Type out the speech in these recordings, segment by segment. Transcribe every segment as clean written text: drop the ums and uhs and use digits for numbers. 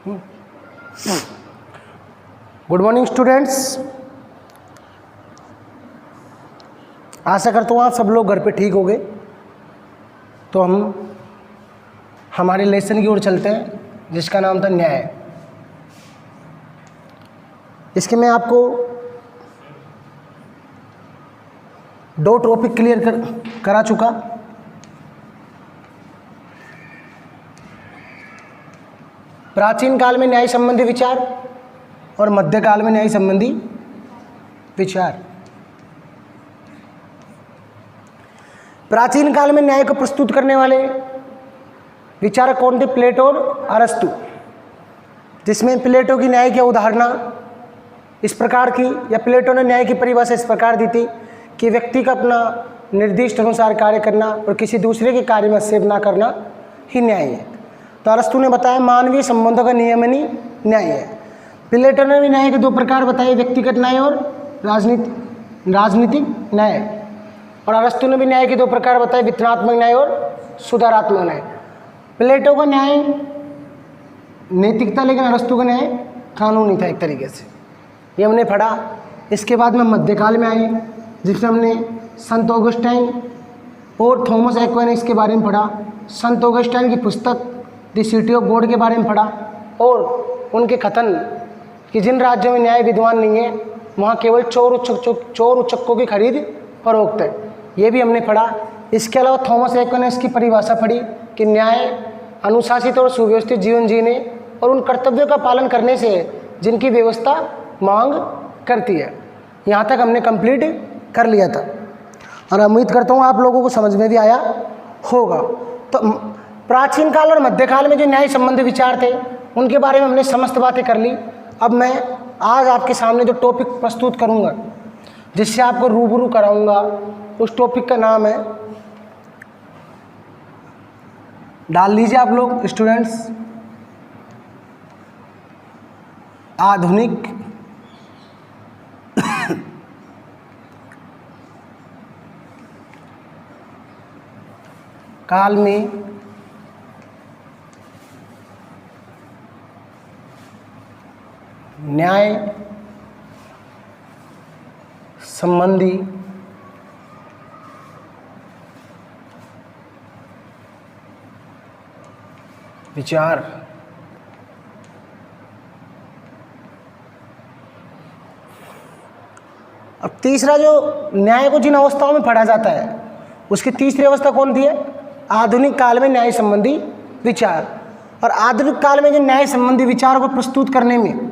Good morning students. आशा करता हूँ आप सब लोग घर पे ठीक होंगे। तो हम हमारे लेसन की ओर चलते हैं जिसका नाम था न्याय। इसके मैं आपको दो टॉपिक क्लियर करा चुका। प्राचीन काल में न्याय संबंधी विचार और मध्यकाल में न्याय संबंधी विचार। प्राचीन काल में न्याय को प्रस्तुत करने वाले विचारक कौन थे? प्लेटो और अरस्तु। जिसमें प्लेटो की न्याय की अवधारणा इस प्रकार की, या प्लेटो ने न्याय की परिभाषा इस प्रकार दी थी कि व्यक्ति का अपना निर्दिष्ट अनुसार कार्य करना और किसी दूसरे के कार्य में हस्तक्षेप न करना ही न्याय है। तो अरस्तु ने बताया मानवीय संबंधों का नियमन ही न्याय है। प्लेटो ने भी न्याय के दो प्रकार बताए, व्यक्तिगत न्याय और राजनीतिक न्याय। और अरस्तु ने भी न्याय के दो प्रकार बताए, वितरणात्मक न्याय और सुधारात्मक न्याय। प्लेटो का न्याय नैतिक था, लेकिन अरस्तु का न्याय कानूनी था एक तरीके से। ये हमने पढ़ा। इसके बाद में मध्यकाल में आए जिसमें हमने संत ऑगस्टाइन और थॉमस एक्विनास के बारे में पढ़ा। संत ऑगस्टाइन की पुस्तक द सिटी ऑफ गॉड के बारे में पढ़ा और उनके कथन कि जिन राज्यों में न्याय विद्वान नहीं है वहाँ केवल चोर उचक्कों की खरीद फरोख्त है, ये भी हमने पढ़ा। इसके अलावा थॉमस एक्विनास की परिभाषा पढ़ी कि न्याय अनुशासित और सुव्यवस्थित जीवन जीने और उन कर्तव्यों का पालन करने से जिनकी व्यवस्था मांग करती है। यहाँ तक हमने कंप्लीट कर लिया था और उम्मीद करता हूँ आप लोगों को समझ में भी आया होगा। तो प्राचीन काल और मध्यकाल में जो न्याय संबंधी विचार थे उनके बारे में हमने समस्त बातें कर ली। अब मैं आज आपके सामने जो टॉपिक प्रस्तुत करूँगा, जिससे आपको रूबरू कराऊंगा, उस टॉपिक का नाम है, डाल लीजिए आप लोग स्टूडेंट्स, आधुनिक काल में न्याय संबंधी विचार। अब तीसरा जो न्याय को जिन अवस्थाओं में पढ़ा जाता है उसकी तीसरी अवस्था कौन सी है? आधुनिक काल में न्याय संबंधी विचार। और आधुनिक काल में जो न्याय संबंधी विचारों को प्रस्तुत करने में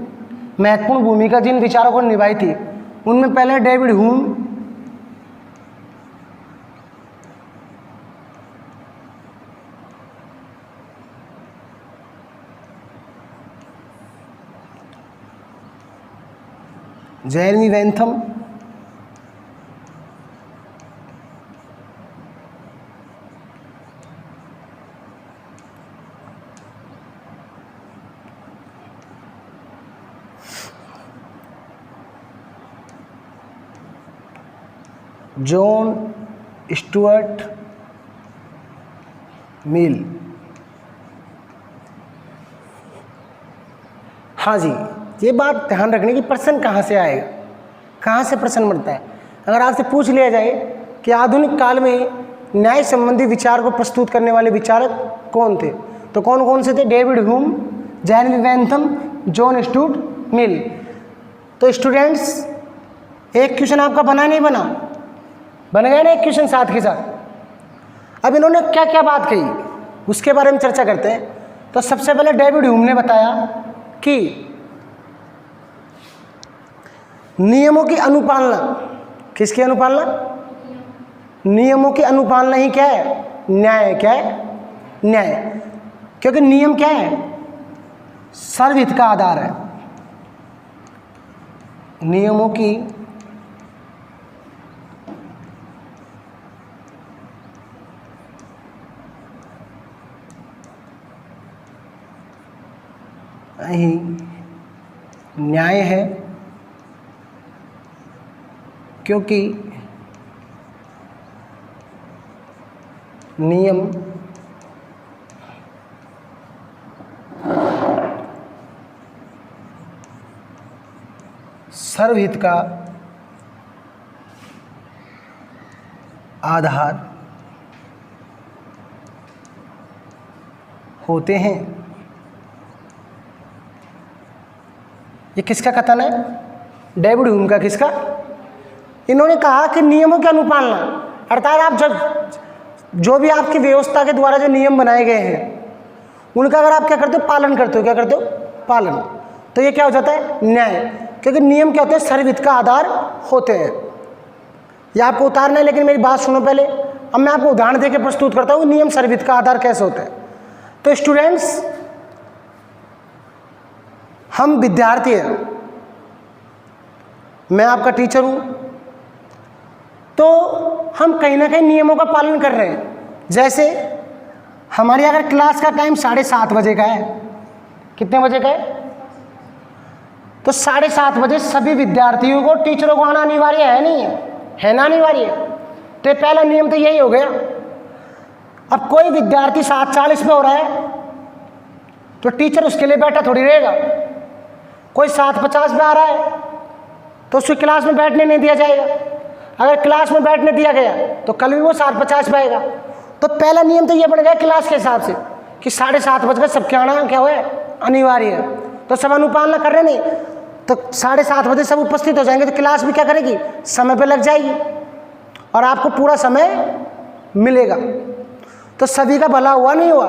महत्वपूर्ण भूमिका जिन विचारों को निभाई थी उनमें पहले David Hume, Jeremy Bentham, John Stuart Mill. हाँ जी, ये बात ध्यान रखने की प्रश्न कहाँ से आएगा, कहाँ से प्रश्न बनता है। अगर आपसे पूछ लिया जाए कि आधुनिक काल में न्याय संबंधी विचार को प्रस्तुत करने वाले विचारक कौन थे, तो कौन कौन से थे? David Hume, Jeremy Bentham, John Stuart Mill. तो स्टूडेंट्स, एक क्वेश्चन आपका बना नहीं बना? बन गया ना एक क्वेश्चन साथ के साथ। अब इन्होंने क्या क्या बात कही उसके बारे में चर्चा करते हैं। तो सबसे पहले डेविड ह्यूम ने बताया कि नियमों की अनुपालना, किसकी अनुपालना? नियमों की अनुपालना ही क्या है? न्याय है। क्या है? न्याय। क्योंकि नियम क्या है? सर्वहित का आधार है। नियमों की ही न्याय है, क्योंकि नियम सर्वहित का आधार होते हैं। ये किसका कथन है? डेविड ह्यूम का। किसका? इन्होंने कहा कि नियमों की अनुपालना, अर्थात आप जब जो भी आपकी व्यवस्था के द्वारा जो नियम बनाए गए हैं उनका अगर आप क्या करते हो? पालन करते हो। क्या करते हो? पालन। तो ये क्या हो जाता है? न्याय। क्योंकि नियम क्या होते हैं? सर्वहित का आधार होते हैं। यह आपको उतारना है, लेकिन मेरी बात सुनो पहले। अब मैं आपको उदाहरण देकर प्रस्तुत करता हूँ नियम सर्वहित का आधार कैसे होता है। तो स्टूडेंट्स, हम विद्यार्थी हैं, मैं आपका टीचर हूं, तो हम कहीं ना कहीं नियमों का पालन कर रहे हैं। जैसे हमारी अगर क्लास का टाइम 7:30 बजे का है, कितने बजे का है? तो 7:30 बजे सभी विद्यार्थियों को, टीचरों को आना अनिवार्य है नहीं है ना? अनिवार्य है। तो पहला नियम तो यही हो गया। अब कोई विद्यार्थी 7:40 पे हो रहा है तो टीचर उसके लिए बैठा थोड़ी रहेगा। कोई 7:50 पे आ रहा है तो उसकी क्लास में बैठने नहीं दिया जाएगा। अगर क्लास में बैठने दिया गया तो कल भी वो 7:50 पे आएगा। तो पहला नियम तो ये बन गया क्लास के हिसाब से कि 7:30 बज गए, सबके आना क्या हुआ है? अनिवार्य है। तो सब अनुपालना कर रहे नहीं, तो 7:30 बजे सब उपस्थित हो जाएंगे, तो क्लास भी क्या करेगी? समय पे लग जाएगी और आपको पूरा समय मिलेगा। तो सभी का भला हुआ नहीं हुआ।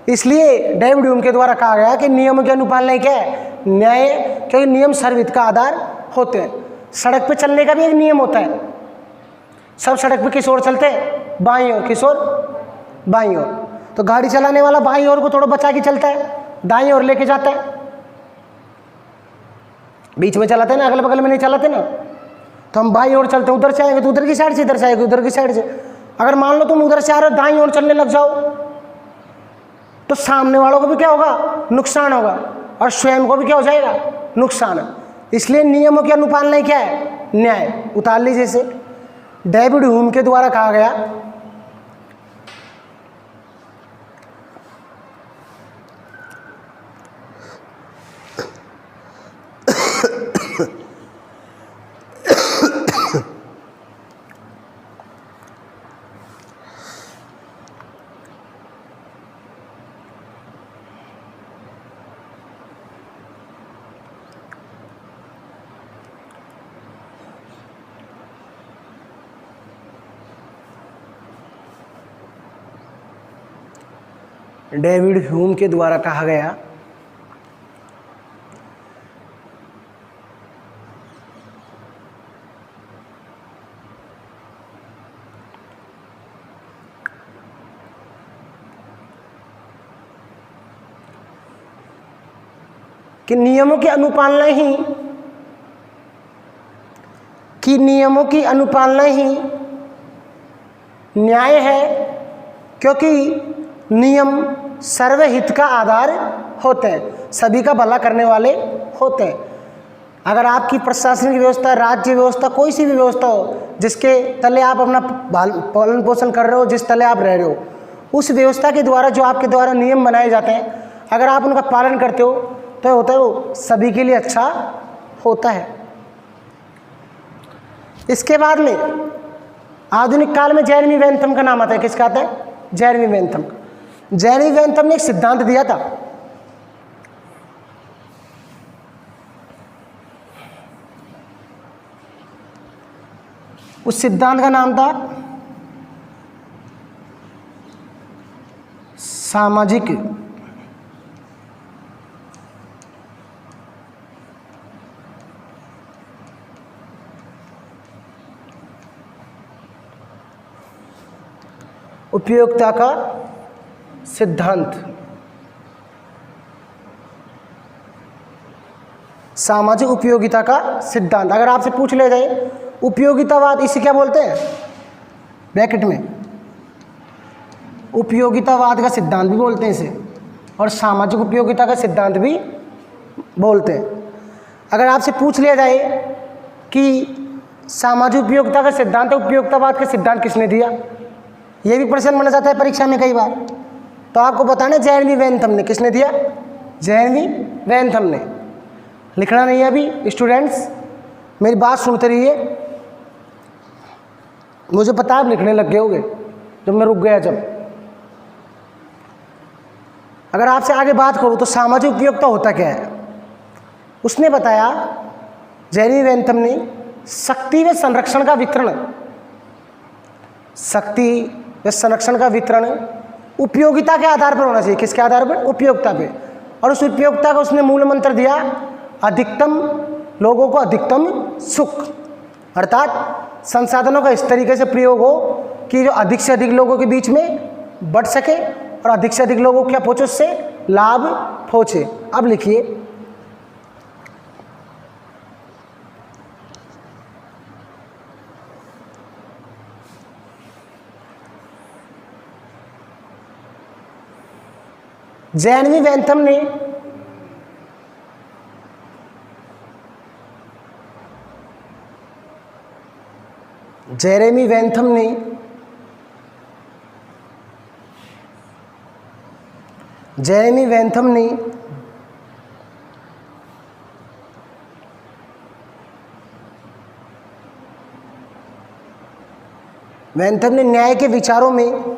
इसलिए डेविड ह्यूम के द्वारा कहा गया कि नियमों की अनुपालना क्या है? न्याय। क्योंकि नियम सर्वहित का आधार होते हैं। सड़क पे चलने का भी एक नियम होता है। सब सड़क पे किस ओर चलते हैं? बाईं ओर। किस ओर? बाईं ओर। तो गाड़ी चलाने वाला बाईं ओर को थोड़ा बचा के चलता है, दाईं ओर लेके जाता है। बीच में चलाते हैं ना, अगल बगल में नहीं चलाते ना। तो हम बाईं ओर चलते हैं, उधर से आएंगे तो उधर की साइड से, इधर से आएंगे उधर की साइड से। अगर मान लो तुम उधर से आ रहे हो, दाईं ओर चलने लग जाओ, तो सामने वालों को भी क्या होगा? नुकसान होगा, और स्वयं को भी क्या हो जाएगा? नुकसान। इसलिए नियमों की अनुपालना क्या है? न्याय। उतार लीजिए इसे। डेविड ह्यूम के द्वारा कहा गया डेविड ह्यूम के द्वारा कहा गया कि नियमों की अनुपालना ही न्याय है, क्योंकि नियम सर्वहित का आधार होते हैं, सभी का भला करने वाले होते हैं। अगर आपकी प्रशासनिक व्यवस्था, राज्य व्यवस्था, कोई सी भी व्यवस्था हो जिसके तले आप अपना पालन पोषण कर रहे हो, जिस तले आप रह रहे हो, उस व्यवस्था के द्वारा जो आपके द्वारा नियम बनाए जाते हैं, अगर आप उनका पालन करते हो तो होता है वो सभी के लिए अच्छा होता है। इसके बाद में आधुनिक काल में जेरेमी बेंथम का नाम आता है। किसका आता है? जेरेमी बेंथम का। जेरेमी बेंथम ने एक सिद्धांत दिया था। उस सिद्धांत का नाम था सामाजिक उपयोगिता का सिद्धांत। सामाजिक उपयोगिता का सिद्धांत। अगर आपसे पूछ ले जाए उपयोगितावाद, इसे क्या बोलते हैं? ब्रैकेट में उपयोगितावाद का सिद्धांत भी बोलते हैं इसे, और सामाजिक उपयोगिता का सिद्धांत भी बोलते हैं। अगर आपसे पूछ लिया जाए कि सामाजिक उपयोगिता का सिद्धांत, उपयोगितावाद का सिद्धांत किसने दिया, ये भी प्रश्न बना जाता है परीक्षा में कई बार। तो आपको बताना जेरेमी बेंथम ने। किसने दिया? जेरेमी बेंथम ने। लिखना नहीं है अभी स्टूडेंट्स, मेरी बात सुनते रहिए। मुझे पता है आप लिखने लग गए होगे जब मैं रुक गया। जब अगर आपसे आगे बात करूं तो सामाजिक उपयोगिता होता क्या है, उसने बताया जेरेमी बेंथम ने, शक्ति व संरक्षण का वितरण, शक्ति व संरक्षण का वितरण उपयोगिता के आधार पर होना चाहिए। किसके आधार पर? उपयोगिता पे। और उस उपयोगिता का उसने मूल मंत्र दिया, अधिकतम लोगों को अधिकतम सुख, अर्थात संसाधनों का इस तरीके से प्रयोग हो कि जो अधिक से अधिक लोगों के बीच में बढ़ सके और अधिक से अधिक लोगों को क्या पहुंचे, उससे लाभ पहुंचे। अब लिखिए, जेरेमी बेंथम ने जेरेमी बेंथम ने न्याय के विचारों में,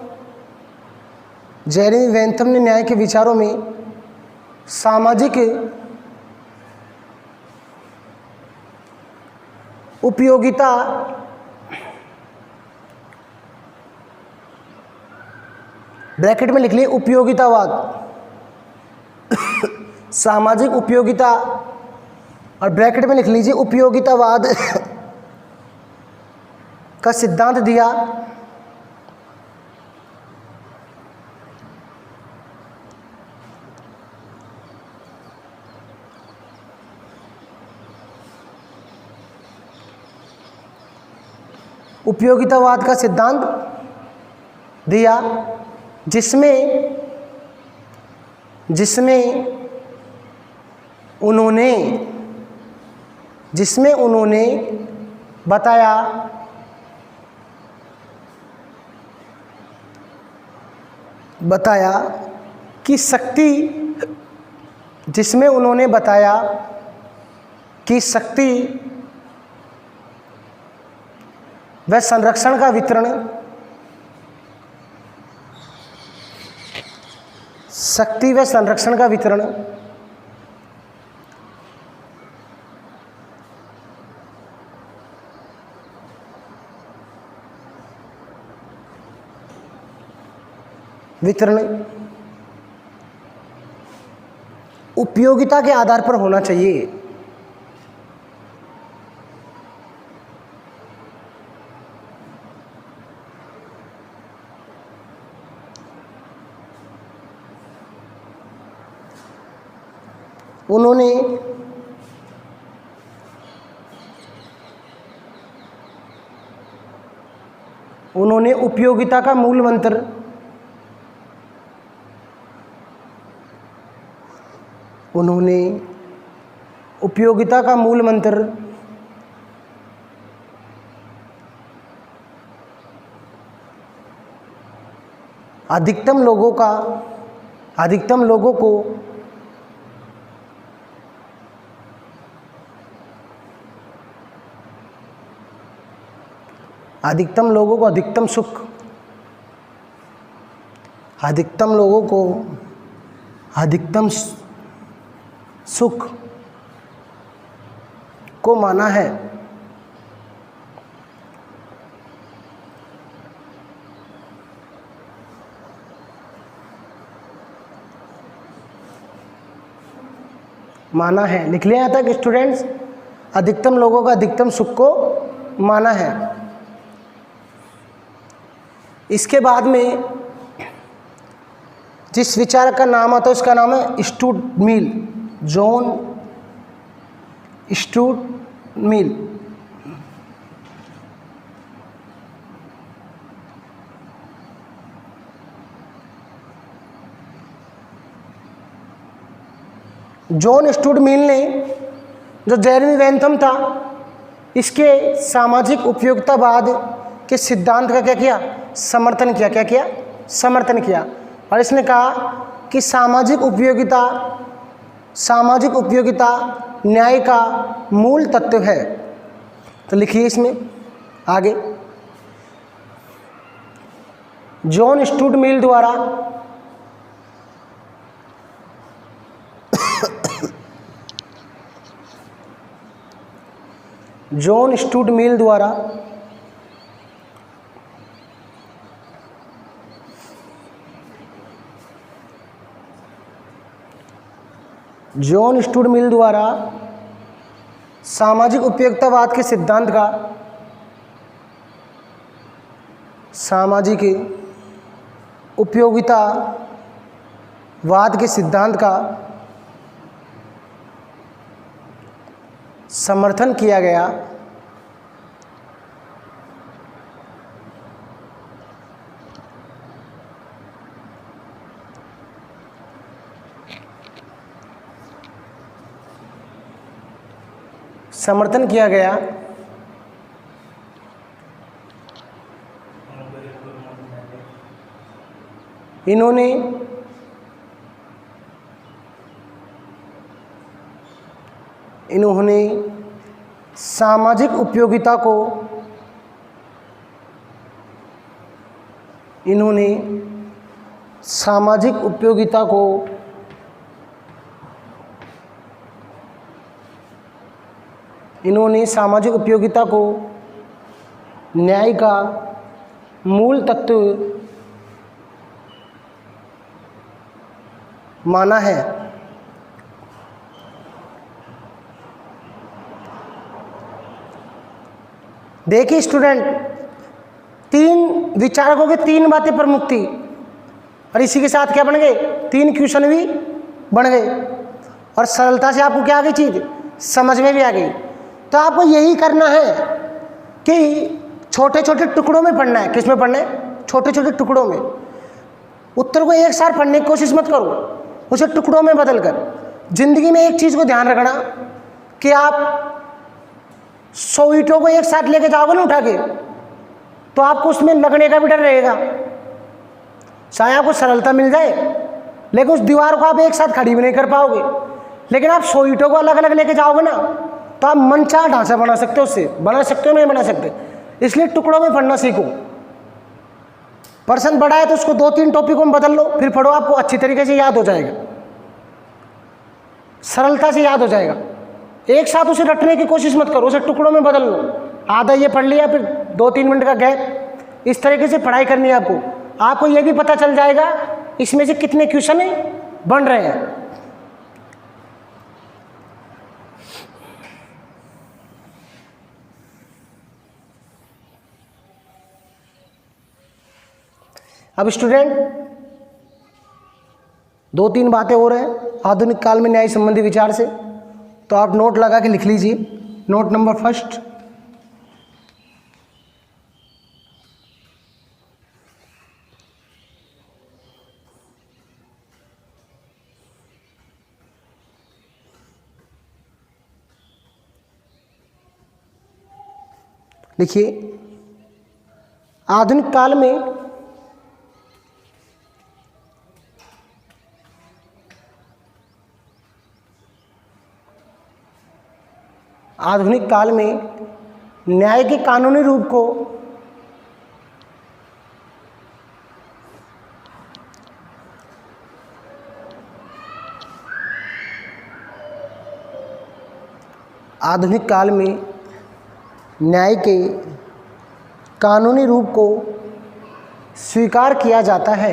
जेरेमी बेंथम ने न्याय के विचारों में सामाजिक उपयोगिता ब्रैकेट में लिख लिए उपयोगितावाद, सामाजिक उपयोगिता और ब्रैकेट में लिख लीजिए उपयोगितावाद का सिद्धांत दिया। उपयोगितावाद का सिद्धांत दिया जिसमें उन्होंने बताया कि शक्ति व संरक्षण का वितरण, शक्ति व संरक्षण का वितरण उपयोगिता के आधार पर होना चाहिए। उन्होंने उपयोगिता का मूल मंत्र अधिकतम लोगों को अधिकतम सुख, सुख को माना है। लिख लिया यहाँ तक स्टूडेंट्स? अधिकतम लोगों का अधिकतम सुख को माना है। इसके बाद में जिस विचारक का नाम आता है उसका नाम है स्टूअर्ट मिल, जॉन स्टूअर्ट मिल। जॉन स्टूअर्ट मिल ने जो जेरेमी बेंथम था, इसके सामाजिक उपयोगितावाद के सिद्धांत का क्या किया? समर्थन किया। क्या किया? समर्थन किया। और इसने कहा कि सामाजिक उपयोगिता न्याय का मूल तत्व है। तो लिखिए इसमें आगे, जॉन स्टूअर्ट मिल द्वारा जॉन स्टूअर्ट मिल द्वारा जॉन स्टूअर्ट मिल द्वारा सामाजिक उपयोगितावाद के सिद्धांत का सामाजिक उपयोगितावाद के सिद्धांत का समर्थन किया गया। समर्थन किया गया इन्होंने सामाजिक उपयोगिता को न्याय का मूल तत्व माना है। देखिए स्टूडेंट, तीन विचारकों की तीन बातें प्रमुख थी और इसी के साथ क्या बन गए, तीन क्वेश्चन भी बन गए और सरलता से आपको क्या आ गई चीज़ समझ में भी आ गई। तो आपको यही करना है कि छोटे छोटे टुकड़ों में पढ़ना है। किस में पढ़ना है? छोटे छोटे टुकड़ों में। उत्तर को एक साथ पढ़ने की कोशिश मत करो, उसे टुकड़ों में बदल कर। जिंदगी में एक चीज़ को ध्यान रखना कि आप 100 ईंटों को एक साथ लेके जाओगे ना उठा के, तो आपको उसमें लगने का भी डर रहेगा। चाहे आपको सरलता मिल जाए लेकिन उस दीवार को आप एक साथ खड़ी भी नहीं कर पाओगे। लेकिन आप 100 ईंटों को अलग अलग लेके जाओगे ना, तो आप मनचाहा ढांचा बना सकते हो, उससे बना सकते हो नहीं बना सकते। इसलिए टुकड़ों में पढ़ना सीखो। प्रश्न बड़ा है तो उसको 2-3 टॉपिकों में बदल लो, फिर पढ़ो, आपको अच्छी तरीके से याद हो जाएगा, सरलता से याद हो जाएगा। एक साथ उसे रटने की कोशिश मत करो, उसे टुकड़ों में बदल लो। आधा ये पढ़ लिया, फिर 2-3 मिनट का गैप, इस तरीके से पढ़ाई करनी है आपको। आपको ये भी पता चल जाएगा इसमें से कितने क्वेश्चन बन रहे हैं। अब स्टूडेंट 2-3 बातें हो रहे हैं आधुनिक काल में न्याय संबंधी विचार से, तो आप नोट लगा के लिख लीजिए। नोट नंबर फर्स्ट, लिखिए, आधुनिक काल में न्याय के कानूनी रूप को न्याय के कानूनी रूप को स्वीकार किया जाता है।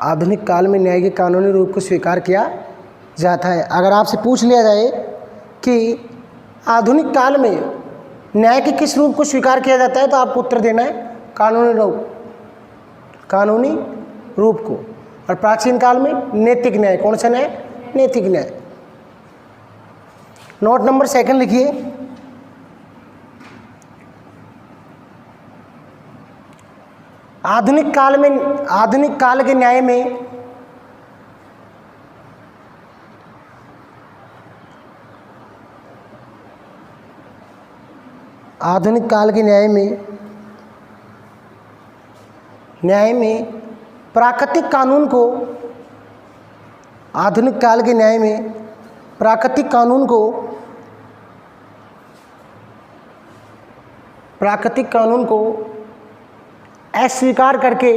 आधुनिक काल में न्याय के कानूनी रूप को स्वीकार किया जाता है। अगर आपसे पूछ लिया जाए कि आधुनिक काल में न्याय के किस रूप को स्वीकार किया जाता है, तो आपको उत्तर देना है कानूनी रूप को। और प्राचीन काल में नैतिक न्याय। कौन सा न्याय? नैतिक न्याय। नोट नंबर सेकंड लिखिए, आधुनिक काल के न्याय में प्राकृतिक कानून को प्राकृतिक कानून को अस्वीकार करके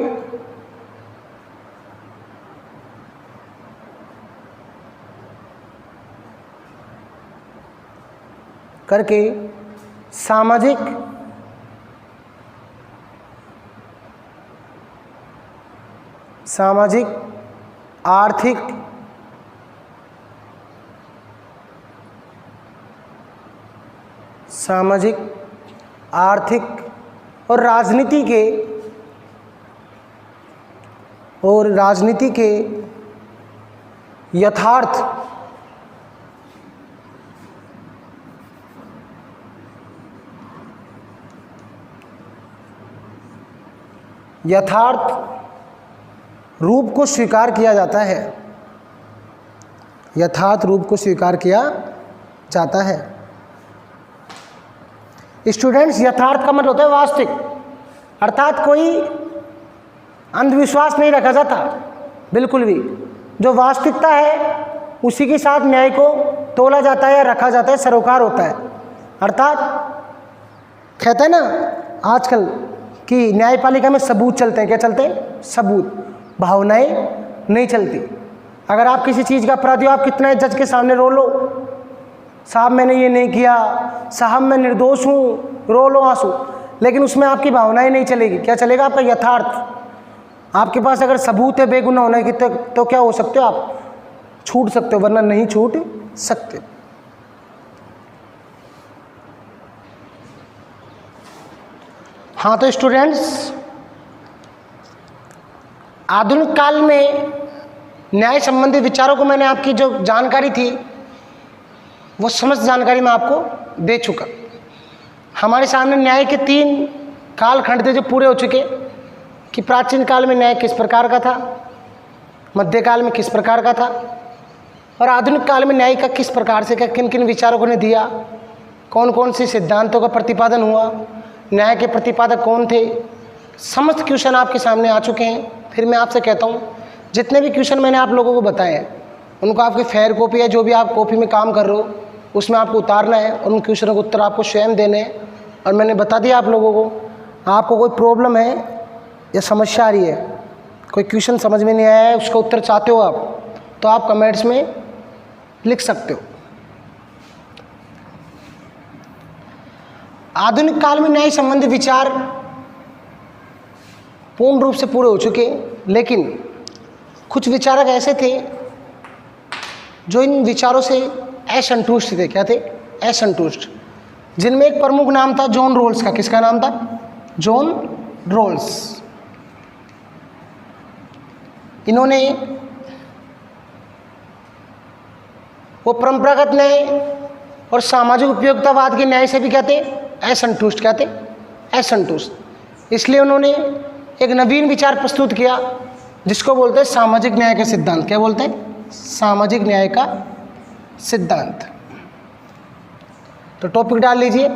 सामाजिक आर्थिक और राजनीति के यथार्थ रूप को स्वीकार किया जाता है। स्टूडेंट्स, यथार्थ का मतलब होता है वास्तविक, अर्थात कोई अंधविश्वास नहीं रखा जाता, बिल्कुल भी। जो वास्तविकता है उसी के साथ न्याय को तोला जाता है या रखा जाता है, सरोकार होता है। अर्थात कहते हैं ना आजकल कि न्यायपालिका में सबूत चलते हैं। क्या चलते हैं? सबूत, भावनाएं नहीं चलती। अगर आप किसी चीज़ का अपराधी हो, आप कितना जज के सामने रो लो, साहब मैंने ये नहीं किया, साहब मैं निर्दोष हूँ, रो लो आंसू, लेकिन उसमें आपकी भावनाएं नहीं चलेगी। क्या चलेगा? आपका यथार्थ। आपके पास अगर सबूत है बेगुनाह होने की तो क्या हो सकते हो? आप छूट सकते हो, वरना नहीं छूट सकते। हाँ, तो स्टूडेंट्स, आधुनिक काल में न्याय संबंधी विचारों को मैंने आपकी जो जानकारी थी वो समस्त जानकारी मैं आपको दे चुका। हमारे सामने न्याय के 3 कालखंड थे जो पूरे हो चुके, कि प्राचीन काल में न्याय किस प्रकार का था, मध्यकाल में किस प्रकार का था, और आधुनिक काल में न्याय का किस प्रकार से, किन किन विचारकों ने दिया, कौन कौन से सिद्धांतों का प्रतिपादन हुआ, न्याय के प्रतिपादक कौन थे। समस्त क्वेश्चन आपके सामने आ चुके हैं। फिर मैं आपसे कहता हूँ, जितने भी क्वेश्चन मैंने आप लोगों को बताए हैं उनको आपकी फेयर कॉपी है, जो भी आप कॉपी में काम कर रहे हो उसमें आपको उतारना है और उन क्वेश्चनों के उत्तर आपको स्वयं देने हैं। और मैंने बता दिया आप लोगों को, आपको कोई प्रॉब्लम है या समस्या आ रही है, कोई क्वेश्चन समझ में नहीं आया है, उसका उत्तर चाहते हो आप, तो आप कमेंट्स में लिख सकते हो। आधुनिक काल में न्याय संबंधी विचार पूर्ण रूप से पूरे हो चुके, लेकिन कुछ विचारक ऐसे थे जो इन विचारों से असंतुष्ट थे। क्या थे? असंतुष्ट। जिनमें एक प्रमुख नाम था जॉन रॉल्स का। किसका नाम था? John Rawls. इन्होंने वो परंपरागत न्याय और सामाजिक उपयोगितावाद के न्याय से भी क्या थे? असंतुष्ट। क्या थे? असंतुष्ट। इसलिए उन्होंने एक नवीन विचार प्रस्तुत किया जिसको बोलते हैं सामाजिक न्याय का सिद्धांत। क्या बोलते हैं? सामाजिक न्याय का सिद्धांत। तो टॉपिक डाल लीजिए,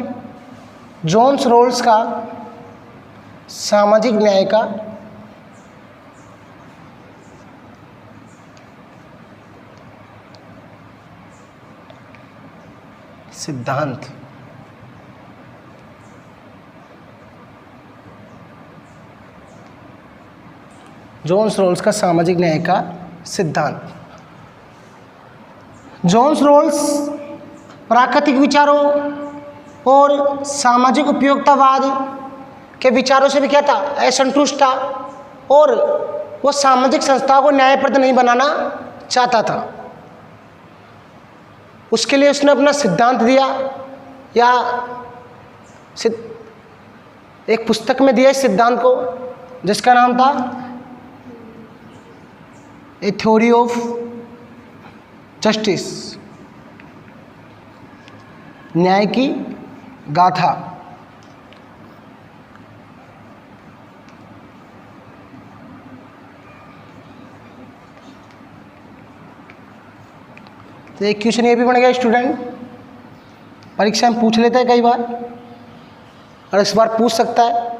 जॉन रॉल्स का सामाजिक न्याय का सिद्धांत। जॉन रॉल्स का सामाजिक न्याय का सिद्धांत। जॉन रॉल्स प्राकृतिक विचारों और सामाजिक उपयोगितावाद के विचारों से भी क्या था? असंतुष्ट था, और वो सामाजिक संस्थाओं को न्यायप्रद नहीं बनाना चाहता था। उसके लिए उसने अपना सिद्धांत दिया, या एक पुस्तक में दिया इस सिद्धांत को, जिसका नाम था ए थ्योरी ऑफ जस्टिस, न्याय की गाथा। तो एक क्वेश्चन ये भी बन गया स्टूडेंट, परीक्षा में पूछ लेता है कई बार, और इस बार पूछ सकता है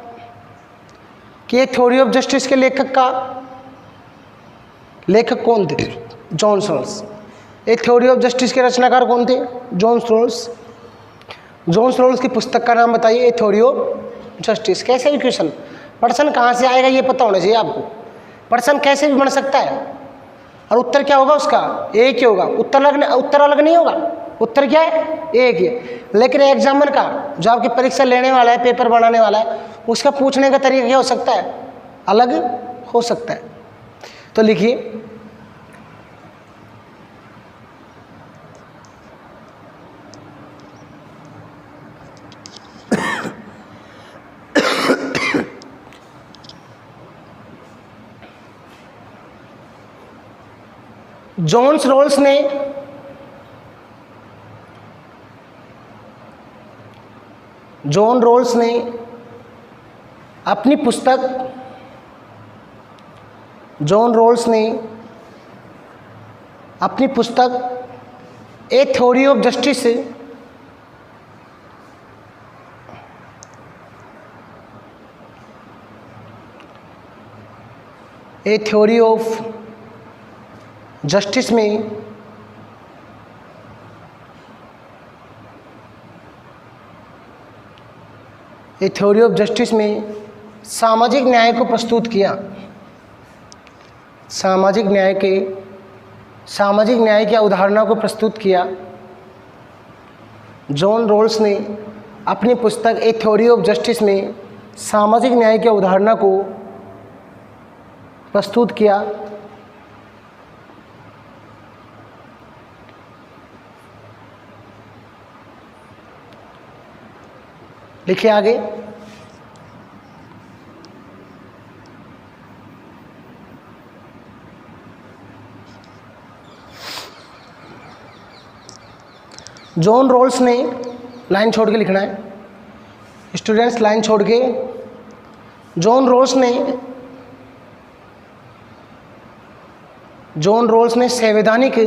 कि ये थ्योरी ऑफ जस्टिस के लेखक कौन थे? John Rawls. A theory of justice के रचनाकार कौन थे? John roles. जॉन रोल्स की पुस्तक का नाम बताइए, ए थ्योरी ऑफ जस्टिस। कैसे भी क्वेश्चन, प्रश्न कहाँ से आएगा ये पता होना चाहिए आपको। प्रश्न कैसे भी बन सकता है और उत्तर क्या होगा उसका? एक ही होगा। उत्तर अलग नहीं होगा। उत्तर क्या है? एक ही है। लेकिन एग्जामिनर का जो आपकी परीक्षा लेने वाला है, पेपर बनाने वाला है, उसका पूछने का तरीका क्या हो सकता है? अलग हो सकता है। तो लिखिए, जॉन रोल्स ने अपनी पुस्तक ए थ्योरी ऑफ जस्टिस में सामाजिक न्याय को प्रस्तुत किया। सामाजिक न्याय की अवधारणा को प्रस्तुत किया। जॉन रोल्स ने अपनी पुस्तक ए थ्योरी ऑफ जस्टिस में सामाजिक न्याय की अवधारणा को प्रस्तुत किया। लिखिए आगे, जॉन रोल्स ने, लाइन छोड़ के लिखना है स्टूडेंट्स, लाइन छोड़ के। जॉन रोल्स ने संवैधानिक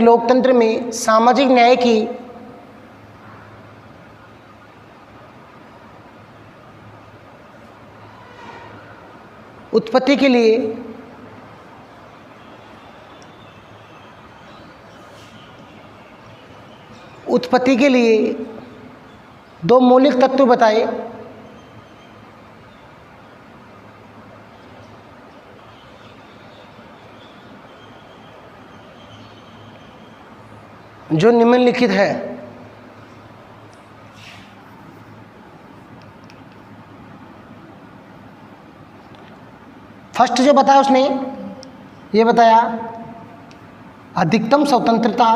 लोकतंत्र में सामाजिक न्याय की उत्पत्ति के लिए दो मौलिक तत्व बताए। जो निम्नलिखित है। फर्स्ट जो बताया उसने ये बताया अधिकतम स्वतंत्रता,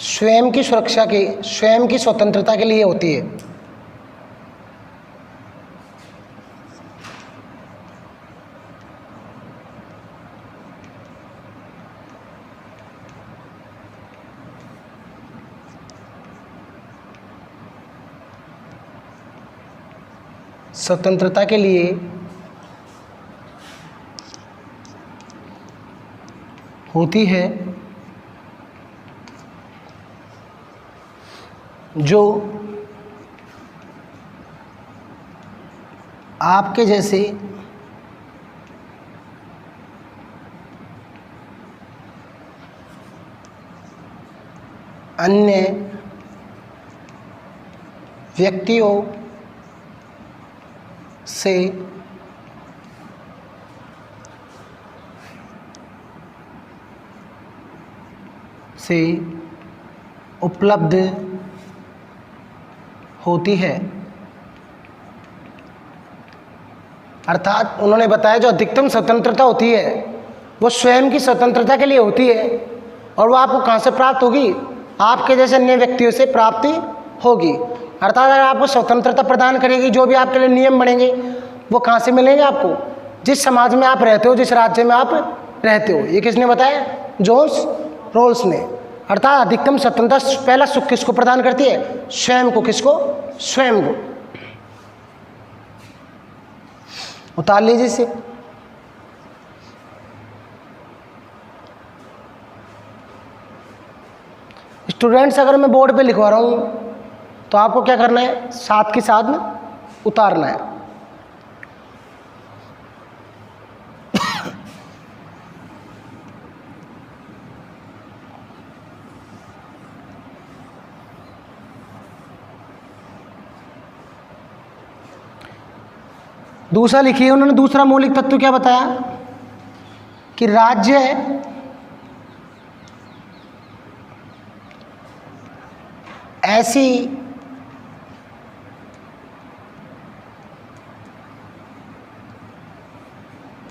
स्वयं की स्वतंत्रता के लिए होती है। स्वतंत्रता के लिए होती है जो आपके जैसे अन्य व्यक्तियों से उपलब्ध होती है। अर्थात उन्होंने बताया जो अधिकतम स्वतंत्रता होती है वो स्वयं की स्वतंत्रता के लिए होती है और वो आपको कहाँ से प्राप्त होगी? आपके जैसे अन्य व्यक्तियों से प्राप्ति होगी। अर्थात अगर आपको स्वतंत्रता प्रदान करेगी, जो भी आपके लिए नियम बनेंगे वो कहाँ से मिलेंगे आपको? जिस समाज में आप रहते हो, जिस राज्य में आप रहते हो। ये किसने बताया? जॉन रोल्स ने। अर्थात अधिकतम स्वतंत्रता पहला सुख किसको प्रदान करती है? स्वयं को। किसको? स्वयं को। उतार लीजिए इसे। स्टूडेंट्स, अगर मैं बोर्ड पे लिखवा रहा हूँ तो आपको क्या करना है? साथ के साथ में उतारना है। दूसरा लिखिए, उन्होंने दूसरा मौलिक तत्व क्या बताया? कि राज्य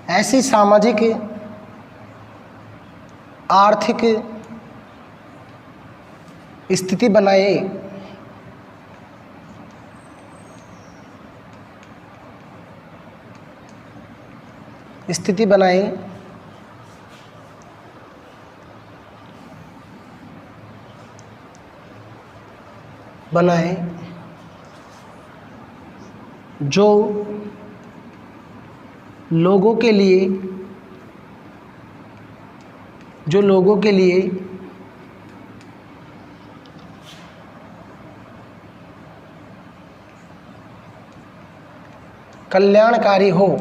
ऐसी सामाजिक आर्थिक स्थिति बनाए जो लोगों के लिए कल्याणकारी हो,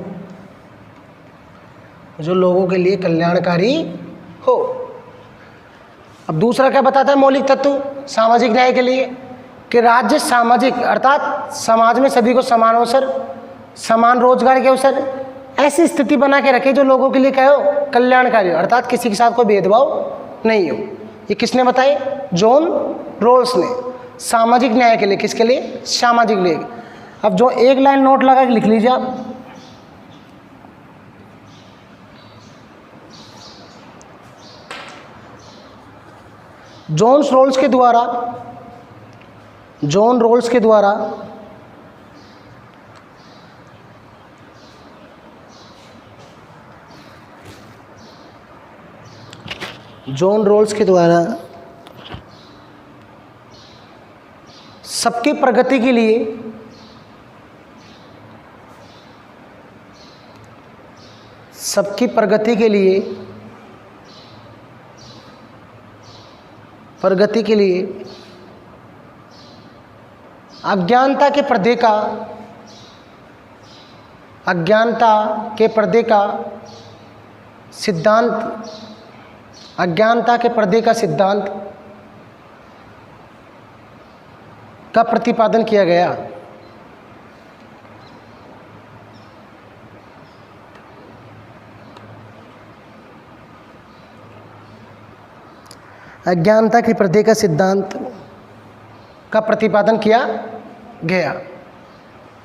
जो लोगों के लिए कल्याणकारी हो। अब दूसरा क्या बताता है मौलिक तत्व सामाजिक न्याय के लिए? कि राज्य सामाजिक अर्थात समाज में सभी को समान अवसर, समान रोजगार के अवसर, ऐसी स्थिति बना के रखे जो लोगों के लिए क्या हो? कल्याणकारी हो। अर्थात किसी के साथ कोई भेदभाव नहीं हो। ये किसने बताए? जॉन रोल्स ने। सामाजिक न्याय के लिए। किसके लिए? सामाजिक न्याय। अब जो एक लाइन नोट लगा के लिख लीजिए आप। जॉन रोल्स के द्वारा सबकी प्रगति के लिए अज्ञानता के पर्दे का सिद्धांत का प्रतिपादन किया गया। अज्ञानता के पर्दे का सिद्धांत का प्रतिपादन किया गया।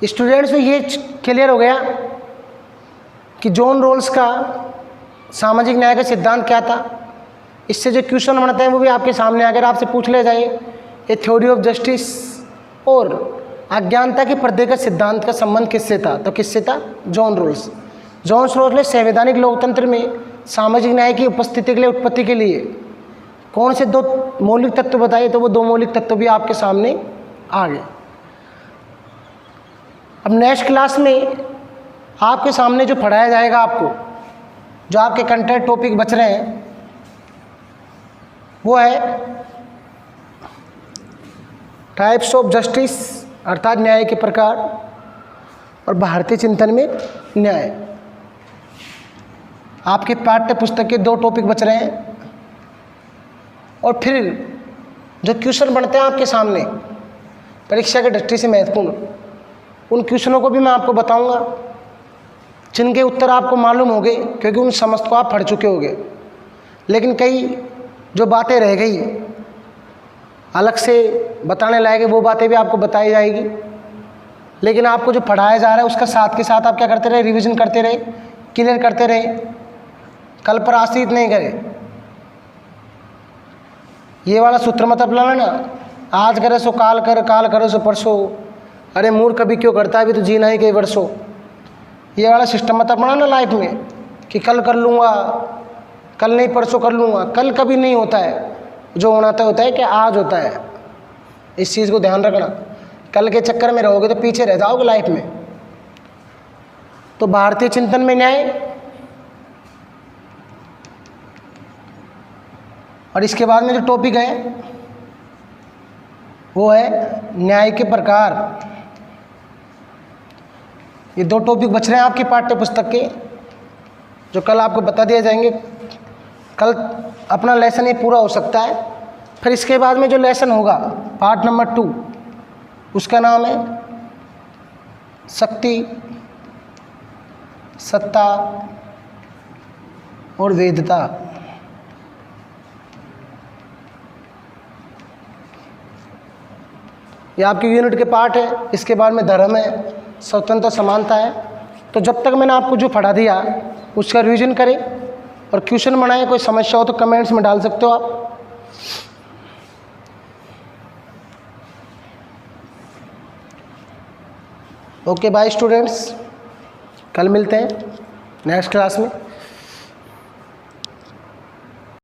स्टूडेंट्स में ये क्लियर हो गया कि जॉन रोल्स का सामाजिक न्याय का सिद्धांत क्या था। इससे जो क्वेश्चन बनते हैं वो भी आपके सामने अगर आपसे पूछ ले जाए, ये थ्योरी ऑफ जस्टिस और अज्ञानता के पर्दे का सिद्धांत का संबंध किससे था? तो किससे था? जॉन रोल्स ने संवैधानिक लोकतंत्र में सामाजिक न्याय की उत्पत्ति के लिए कौन से दो मौलिक तत्व बताए? तो वो दो मौलिक तत्व भी आपके सामने आ गए। अब नेक्स्ट क्लास में आपके सामने जो पढ़ाया जाएगा, आपको जो आपके कंटेंट टॉपिक बच रहे हैं वो है टाइप्स ऑफ जस्टिस अर्थात न्याय के प्रकार और भारतीय चिंतन में न्याय। आपके पाठ्य पुस्तक के दो टॉपिक बच रहे हैं और फिर जो क्वेश्चन बनते हैं आपके सामने परीक्षा की दृष्टि से महत्वपूर्ण, उन क्वेश्चनों को भी मैं आपको बताऊंगा जिनके उत्तर आपको मालूम होंगे क्योंकि उन समस्त को आप पढ़ चुके होंगे। लेकिन कई जो बातें रह गई अलग से बताने लायक है वो बातें भी आपको बताई जाएगी। लेकिन आपको जो पढ़ाया जा रहा है उसका साथ के साथ आप क्या करते रहे? रिवीजन करते रहे, क्लियर करते रहे, कल पर आश्रित नहीं करें। ये वाला सूत्र मत अपनाना ना, आज करे सो काल कर, काल करे सो परसों, अरे मूर्ख कभी क्यों करता है, अभी तो जीना ही कई वर्षों। ये वाला सिस्टम मत अपनाना लाइफ में कि कल कर लूँगा, कल नहीं परसों कर लूँगा, कल कभी नहीं होता है। जो होता है कि आज होता है। इस चीज़ को ध्यान रखना, कल के चक्कर में रहोगे तो पीछे रह जाओगे लाइफ में। तो भारतीय चिंतन में न्याय, और इसके बाद में जो टॉपिक है वो है न्याय के प्रकार। ये 2 टॉपिक बच रहे हैं आपकी पाठ्य पुस्तक के, जो कल आपको बता दिए जाएंगे। कल अपना लेसन ये पूरा हो सकता है। फिर इसके बाद में जो लेसन होगा पार्ट नंबर 2, उसका नाम है शक्ति, सत्ता और वेदता। ये आपकी यूनिट के पार्ट है। इसके बाद में धर्म है, स्वतंत्रता, समानता है। तो जब तक मैंने आपको जो पढ़ा दिया उसका रिवीजन करें और क्वेश्चन बनाएं। कोई समस्या हो तो कमेंट्स में डाल सकते हो आप। ओके बाय स्टूडेंट्स, कल मिलते हैं नेक्स्ट क्लास में।